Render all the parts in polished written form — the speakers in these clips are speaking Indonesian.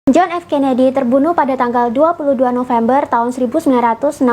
John F. Kennedy terbunuh pada tanggal 22 November tahun 1963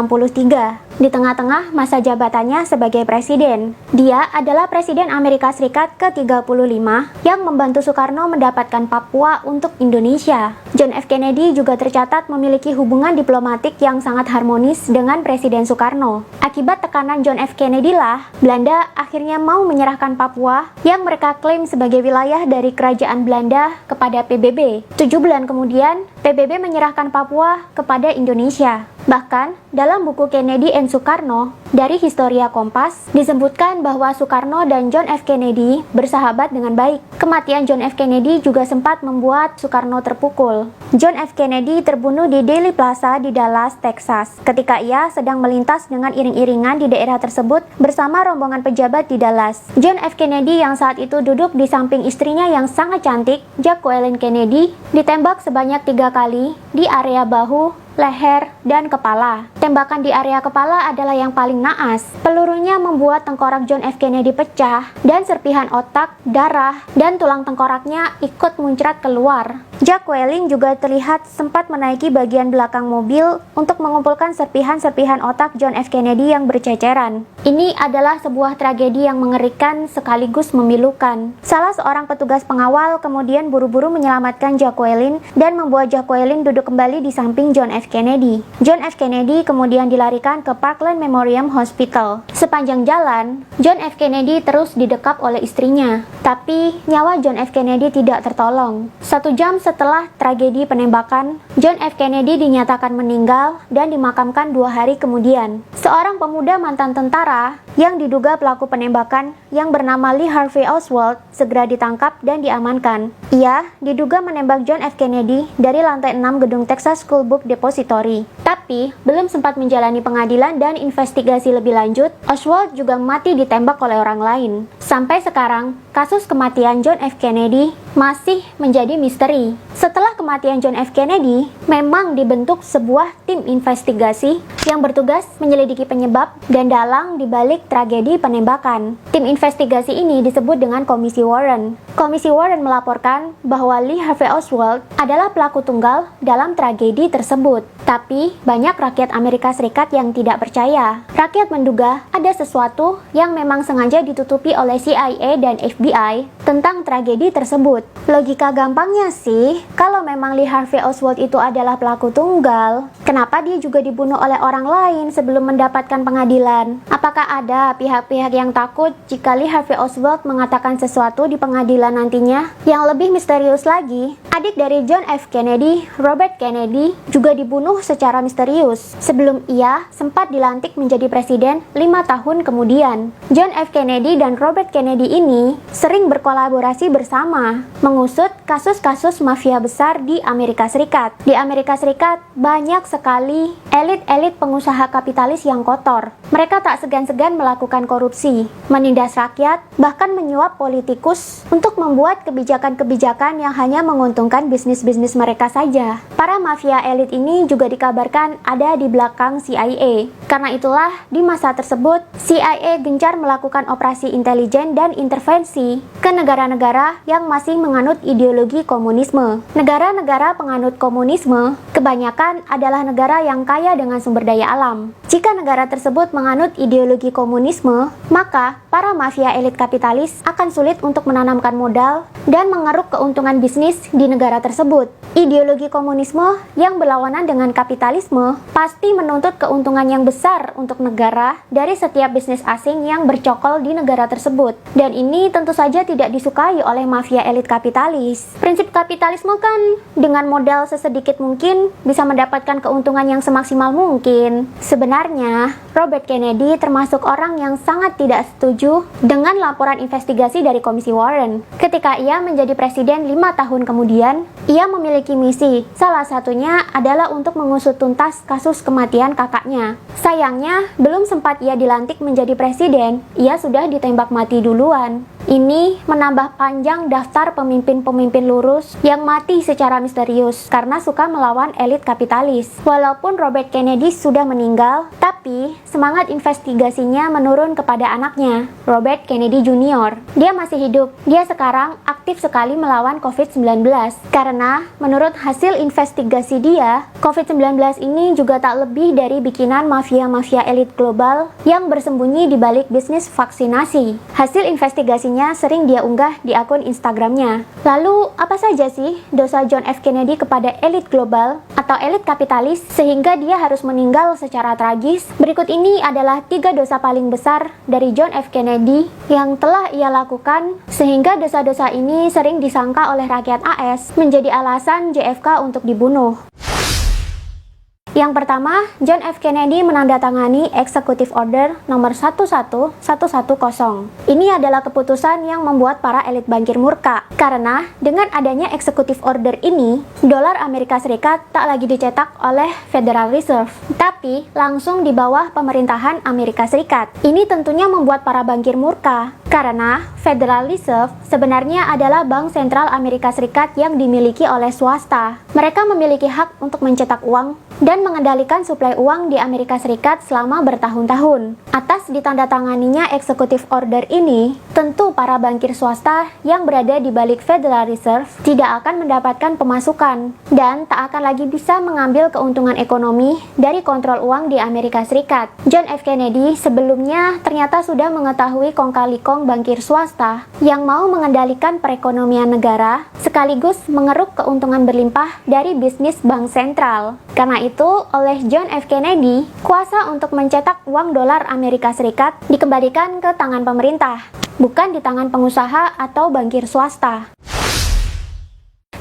di tengah-tengah masa jabatannya sebagai presiden. Dia adalah Presiden Amerika Serikat ke-35 yang membantu Soekarno mendapatkan Papua untuk Indonesia. John F. Kennedy juga tercatat memiliki hubungan diplomatik yang sangat harmonis dengan Presiden Soekarno. Akibat tekanan John F. Kennedy lah, Belanda akhirnya mau menyerahkan Papua yang mereka klaim sebagai wilayah dari Kerajaan Belanda kepada PBB. 7 bulan kemudian, PBB menyerahkan Papua kepada Indonesia. Bahkan, dalam buku Kennedy and Soekarno dari Historia Kompas, disebutkan bahwa Soekarno dan John F. Kennedy bersahabat dengan baik. Kematian John F. Kennedy juga sempat membuat Soekarno terpukul. John F. Kennedy terbunuh di Dealey Plaza di Dallas, Texas, ketika ia sedang melintas dengan iring-iringan di daerah tersebut bersama rombongan pejabat di Dallas. John F. Kennedy yang saat itu duduk di samping istrinya yang sangat cantik, Jacqueline Kennedy, ditembak sebanyak 3 kali di area bahu, leher, dan kepala. Tembakan di area kepala adalah yang paling naas. Pelurunya membuat tengkorak John F. Kennedy pecah, dan serpihan otak, darah, dan tulang tengkoraknya ikut muncrat keluar. Jacqueline juga terlihat sempat menaiki bagian belakang mobil untuk mengumpulkan serpihan-serpihan otak John F. Kennedy yang berceceran. Ini adalah sebuah tragedi yang mengerikan sekaligus memilukan. Salah seorang petugas pengawal kemudian buru-buru menyelamatkan Jacqueline dan membuat Jacqueline duduk kembali di samping John F. Kennedy. John F. Kennedy kemudian dilarikan ke Parkland Memorial Hospital. Sepanjang jalan, John F. Kennedy terus didekap oleh istrinya. Tapi, nyawa John F. Kennedy tidak tertolong. 1 jam setelah tragedi penembakan, John F. Kennedy dinyatakan meninggal dan dimakamkan 2 hari kemudian. Seorang pemuda mantan tentara yang diduga pelaku penembakan yang bernama Lee Harvey Oswald segera ditangkap dan diamankan. Ia diduga menembak John F. Kennedy dari lantai 6 gedung Texas School Book Depository. Tapi, belum sempat menjalani pengadilan dan investigasi lebih lanjut, Oswald juga mati ditembak oleh orang lain. Sampai sekarang, kasus kematian John F. Kennedy masih menjadi misteri. Setelah kematian John F. Kennedy, memang dibentuk sebuah tim investigasi yang bertugas menyelidiki penyebab dan dalang dibalik tragedi penembakan. Tim investigasi ini disebut dengan Komisi Warren. Komisi Warren melaporkan bahwa Lee Harvey Oswald adalah pelaku tunggal dalam tragedi tersebut. Tapi, banyak rakyat Amerika Serikat yang tidak percaya. Rakyat menduga ada sesuatu yang memang sengaja ditutupi oleh CIA dan FBI tentang tragedi tersebut. Logika gampangnya sih, kalau memang Lee Harvey Oswald itu adalah pelaku tunggal, kenapa dia juga dibunuh oleh orang lain sebelum mendapatkan pengadilan? Apakah ada pihak-pihak yang takut jika Lee Harvey Oswald mengatakan sesuatu di pengadilan nantinya? Yang lebih misterius lagi, adik dari John F. Kennedy, Robert Kennedy, juga dibunuh secara misterius sebelum ia sempat dilantik menjadi presiden 5 tahun kemudian. John F. Kennedy dan Robert Kennedy ini sering berkolaborasi bersama mengusut kasus-kasus mafia besar di Amerika Serikat. Di Amerika Serikat, banyak sekali elit-elit pengusaha kapitalis yang kotor. Mereka tak segan-segan melakukan korupsi, menindas rakyat, bahkan menyuap politikus untuk membuat kebijakan-kebijakan yang hanya menguntungkan bisnis-bisnis mereka saja. Para mafia elit ini juga dikabarkan ada di belakang CIA. Karena itulah, di masa tersebut, CIA gencar melakukan operasi intelijen dan intervensi ke negara-negara yang masih menganut ideologi komunisme. Negara-negara penganut komunisme kebanyakan adalah negara yang kaya dengan sumber daya alam. Jika negara tersebut menganut ideologi komunisme, maka para mafia elit kapitalis akan sulit untuk menanamkan modal dan mengeruk keuntungan bisnis di negara tersebut. Ideologi komunisme yang berlawanan dengan kapitalisme pasti menuntut keuntungan yang besar untuk negara dari setiap bisnis asing yang bercokol di negara tersebut. Dan ini tentu saja tidak disukai oleh mafia elit kapitalis. Prinsip kapitalisme kan dengan modal sesedikit mungkin bisa mendapatkan keuntungan yang semaksimal mungkin. Sebenarnya, Robert Kennedy termasuk orang yang sangat tidak setuju dengan laporan investigasi dari Komisi Warren. Ketika ia menjadi presiden 5 tahun kemudian, ia memiliki misi. Salah satunya adalah untuk mengusut tuntas kasus kematian kakaknya. Sayangnya, belum sempat ia dilantik menjadi presiden, ia sudah ditembak mati duluan. Ini menambah panjang daftar pemimpin-pemimpin lurus yang mati secara misterius karena suka melawan elit kapitalis. Walaupun Robert Kennedy sudah meninggal, tapi semangat investigasinya menurun kepada anaknya, Robert Kennedy Jr. Dia masih hidup. Dia sekarang aktif sekali melawan COVID-19 karena menurut hasil investigasi dia, COVID-19 ini juga tak lebih dari bikinan mafia-mafia elit global yang bersembunyi di balik bisnis vaksinasi. Hasil investigasinya sering dia unggah di akun Instagramnya. Lalu, apa saja sih dosa John F. Kennedy kepada elit global atau elit kapitalis sehingga dia harus meninggal secara tragis? Berikut ini adalah 3 dosa paling besar dari John F. Kennedy yang telah ia lakukan sehingga dosa-dosa ini sering disangka oleh rakyat AS menjadi alasan JFK untuk dibunuh. Yang pertama, John F. Kennedy menandatangani Executive Order nomor 11110. Ini adalah keputusan yang membuat para elit bankir murka, karena dengan adanya Executive Order ini, dolar Amerika Serikat tak lagi dicetak oleh Federal Reserve, tapi langsung di bawah pemerintahan Amerika Serikat. Ini tentunya membuat para bankir murka, karena Federal Reserve sebenarnya adalah bank sentral Amerika Serikat yang dimiliki oleh swasta. Mereka memiliki hak untuk mencetak uang dan mengendalikan suplai uang di Amerika Serikat selama bertahun-tahun. Atas ditandatanganinya Executive Order ini, tentu para bankir swasta yang berada di balik Federal Reserve tidak akan mendapatkan pemasukan dan tak akan lagi bisa mengambil keuntungan ekonomi dari kontrol uang di Amerika Serikat. John F. Kennedy sebelumnya ternyata sudah mengetahui kong-kali-kong bankir swasta yang mau mengendalikan perekonomian negara sekaligus mengeruk keuntungan berlimpah dari bisnis bank sentral. Karena itu, oleh John F. Kennedy, kuasa untuk mencetak uang dolar Amerika Serikat dikembalikan ke tangan pemerintah, bukan di tangan pengusaha atau bankir swasta.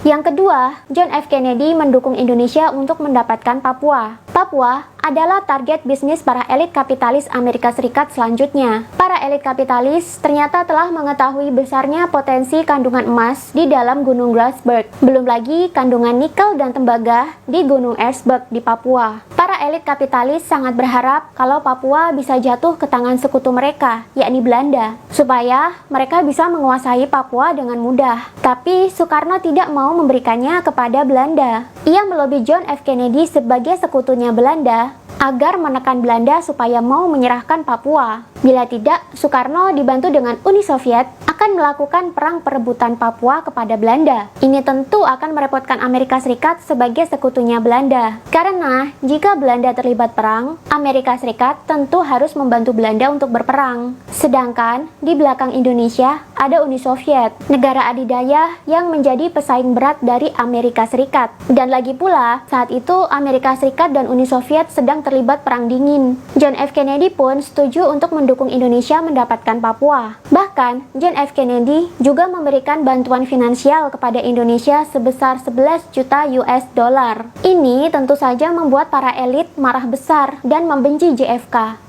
Yang kedua, John F. Kennedy mendukung Indonesia untuk mendapatkan Papua. Papua adalah target bisnis para elit kapitalis Amerika Serikat selanjutnya. Para elit kapitalis ternyata telah mengetahui besarnya potensi kandungan emas di dalam Gunung Grasberg. Belum lagi kandungan nikel dan tembaga di Gunung Erzberg di Papua. Para elit kapitalis sangat berharap kalau Papua bisa jatuh ke tangan sekutu mereka, yakni Belanda, supaya mereka bisa menguasai Papua dengan mudah. Tapi Soekarno tidak mau memberikannya kepada Belanda. Ia melobi John F. Kennedy sebagai sekutunya Belanda agar menekan Belanda supaya mau menyerahkan Papua. Bila tidak, Soekarno dibantu dengan Uni Soviet akan melakukan perang perebutan Papua kepada Belanda. Ini tentu akan merepotkan Amerika Serikat sebagai sekutunya Belanda. Karena jika Belanda terlibat perang, Amerika Serikat tentu harus membantu Belanda untuk berperang. Sedangkan di belakang Indonesia ada Uni Soviet, negara adidaya yang menjadi pesaing berat dari Amerika Serikat. Dan lagi pula, saat itu Amerika Serikat dan Uni Soviet sedang terlibat perang dingin. John F. Kennedy pun setuju untuk mendukung Indonesia mendapatkan Papua. Bahkan, John F. Kennedy juga memberikan bantuan finansial kepada Indonesia sebesar 11 juta US dollar. Ini tentu saja membuat para elit marah besar dan membenci JFK.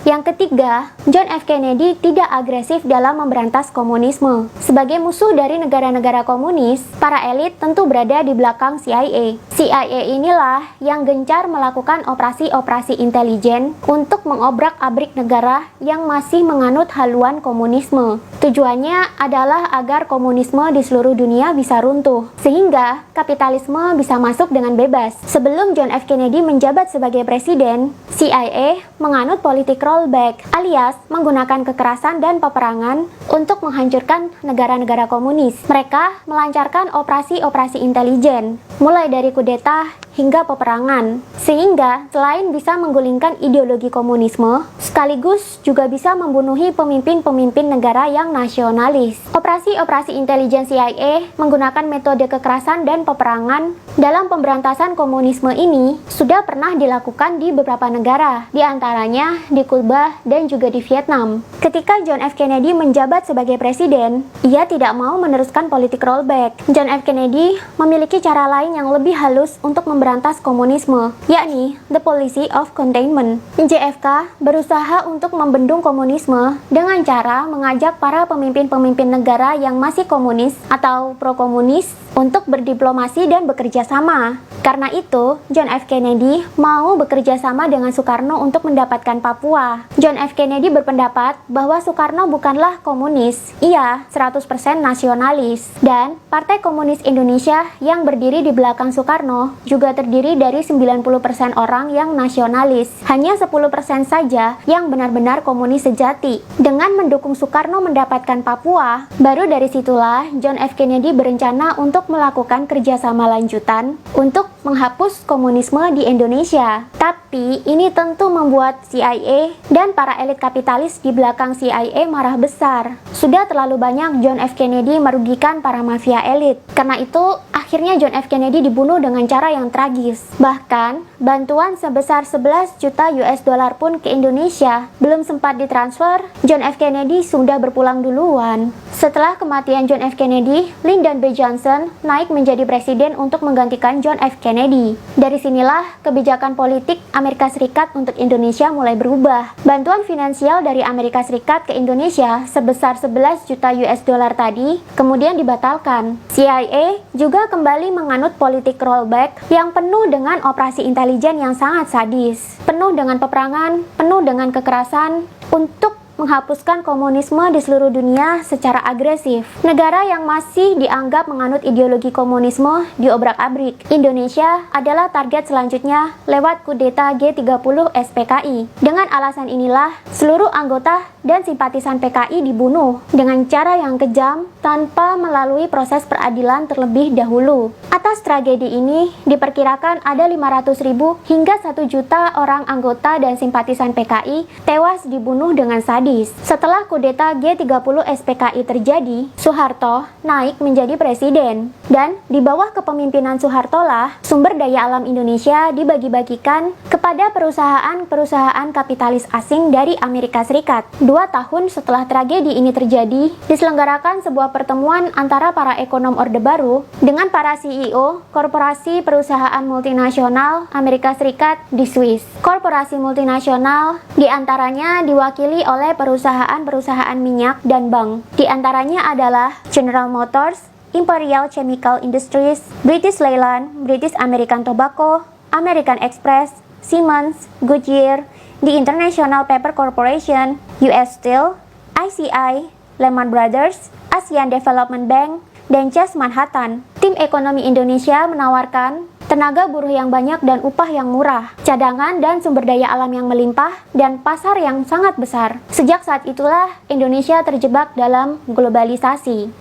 Yang ketiga, John F. Kennedy tidak agresif dalam memberantas komunisme. Sebagai musuh dari negara-negara komunis, para elit tentu berada di belakang CIA. CIA inilah yang gencar melakukan operasi-operasi intelijen untuk mengobrak-abrik negara yang masih menganut haluan komunisme. Tujuannya adalah agar komunisme di seluruh dunia bisa runtuh, sehingga kapitalisme bisa masuk dengan bebas. Sebelum John F. Kennedy menjabat sebagai presiden, CIA menganut politik rollback, alias menggunakan kekerasan dan peperangan untuk menghancurkan negara-negara komunis. Mereka melancarkan operasi-operasi intelijen, mulai dari kudeta hingga peperangan, sehingga selain bisa menggulingkan ideologi komunisme, sekaligus juga bisa membunuhi pemimpin-pemimpin negara yang nasionalis. Operasi-operasi intelijen CIA menggunakan metode kekerasan dan peperangan dalam pemberantasan komunisme ini sudah pernah dilakukan di beberapa negara, di antaranya di Kuba dan juga di Vietnam. Ketika John F. Kennedy menjabat sebagai presiden, ia tidak mau meneruskan politik rollback. John F. Kennedy memiliki cara lain yang lebih halus untuk memberantas komunisme, yakni the policy of containment. JFK berusaha untuk membendung komunisme dengan cara mengajak para pemimpin-pemimpin negara yang masih komunis atau pro-komunis untuk berdiplomasi dan bekerja sama. Karena itu, John F. Kennedy mau bekerja sama dengan Soekarno untuk mendapatkan Papua. John F. Kennedy berpendapat bahwa Soekarno bukanlah komunis, ia 100% nasionalis. Dan Partai Komunis Indonesia yang berdiri di belakang Soekarno juga terdiri dari 90% orang yang nasionalis. Hanya 10% saja yang benar-benar komunis sejati. Dengan mendukung Soekarno mendapatkan Papua, baru dari situlah John F. Kennedy berencana untuk melakukan kerjasama lanjutan untuk menghapus komunisme di Indonesia. Tapi ini tentu membuat CIA dan para elit kapitalis di belakang CIA marah besar. Sudah terlalu banyak John F. Kennedy merugikan para mafia elit. Karena itu, akhirnya John F. Kennedy dibunuh dengan cara yang tragis. Bahkan, bantuan sebesar 11 juta US dollar pun ke Indonesia belum sempat ditransfer, John F. Kennedy sudah berpulang duluan. Setelah kematian John F. Kennedy, Lyndon B. Johnson naik menjadi presiden untuk menggantikan John F. Kennedy. Dari sinilah kebijakan politik Amerika Serikat untuk Indonesia mulai berubah. Bantuan finansial dari Amerika Serikat ke Indonesia sebesar 11 juta US dollar tadi kemudian dibatalkan. CIA juga kembali menganut politik rollback yang penuh dengan operasi intelijen yang sangat sadis, penuh dengan peperangan, penuh dengan kekerasan untuk menghapuskan komunisme di seluruh dunia secara agresif. Negara yang masih dianggap menganut ideologi komunisme diobrak-abrik. Indonesia adalah target selanjutnya lewat kudeta G30 SPKI. Dengan alasan inilah, seluruh anggota dan simpatisan PKI dibunuh dengan cara yang kejam tanpa melalui proses peradilan terlebih dahulu. Atas tragedi ini, diperkirakan ada 500.000 hingga 1 juta orang anggota dan simpatisan PKI tewas dibunuh dengan sadis. Setelah kudeta G30 SPKI terjadi, Soeharto naik menjadi presiden. Dan di bawah kepemimpinan Soeharto lah, sumber daya alam Indonesia dibagi-bagikan kepada perusahaan-perusahaan kapitalis asing dari Amerika Serikat. 2 tahun setelah tragedi ini terjadi, diselenggarakan sebuah pertemuan antara para ekonom Orde Baru dengan para CEO korporasi perusahaan multinasional Amerika Serikat di Swiss. Korporasi multinasional diantaranya diwakili oleh perusahaan-perusahaan minyak dan bank. Di antaranya adalah General Motors, Imperial Chemical Industries, British Leyland, British American Tobacco, American Express, Siemens, Goodyear, The International Paper Corporation, US Steel, ICI, Lehman Brothers, Asian Development Bank, dan Chase Manhattan. Tim ekonomi Indonesia menawarkan tenaga buruh yang banyak dan upah yang murah, cadangan dan sumber daya alam yang melimpah, dan pasar yang sangat besar. Sejak saat itulah Indonesia terjebak dalam globalisasi.